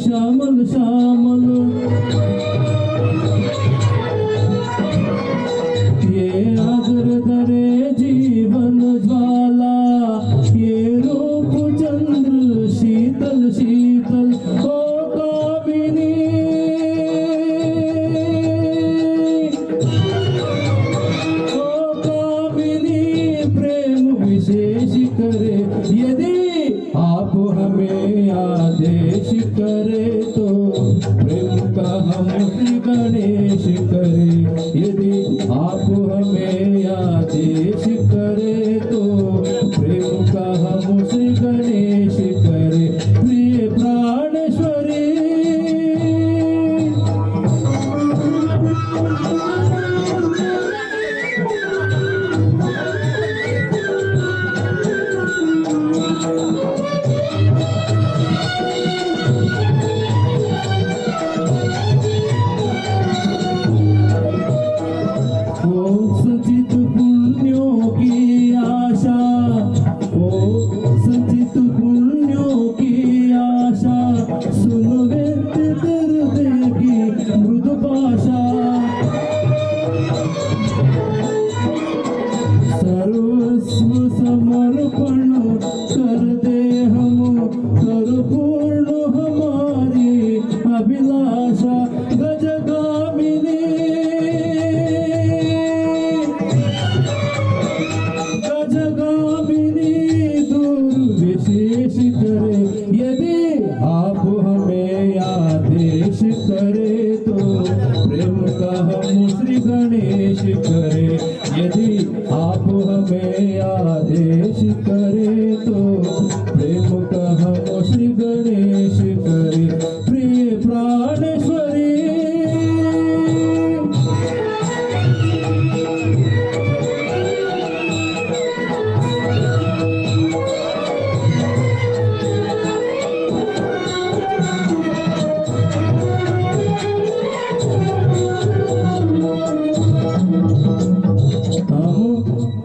श्यामल श्यामल ये आगर धरे जीवन ज्वाला, ये रूप चंद्र शीतल शीतल ओ कामिनी। ओ कामिनी प्रेम विशेष करे, यदि आप हमें आदेश करे तो प्रेम का हम श्री गणेश करे। यदि आप हमें आदेश करे तो प्रेम का हम श्री गणेश करे। प्रिय प्राणेश्वरी संचित पुण्यों की आशा, ओ संचित पुण्यों की आशा, सुन व्यक्ति दर्द की मृदु भाषा। सर्वस्व समर्पण कर दे हम, कर पूर्ण हमारी अभिलाषा। गजगामिनी गजगामिनी दूर विशेष करे, यदि आप हमें आदेश करे तो प्रेम का हम श्री गणेश करे। यदि आप हमें आदेश करे तो प्रेम का हम श्री गणेश करे। प्रिय प्राणेश्वरी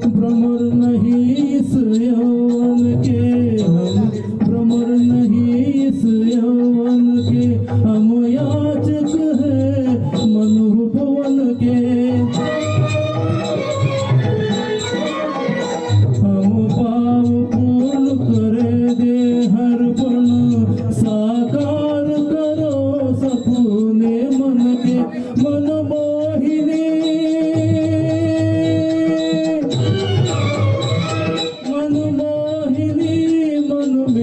भ्रमर नहीं इस यौवन के, हम भ्रमर नहीं इस यौवन के, हम याचक है मनु भुवन के। हम पाव पूर्ण करे दे हर पल, साकार करो सपने मन के। मनमोहिनी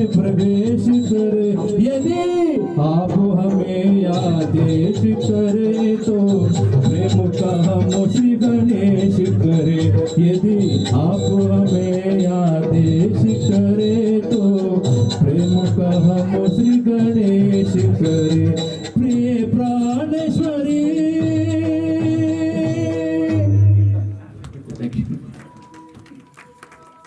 प्रवेश करे, यदि आप हमें आदेश करे तो प्रेम का हम श्री गणेश करे। यदि आप हमें आदेश करे तो प्रेम का हम श्री गणेश करे। प्रिय प्राणेश्वरी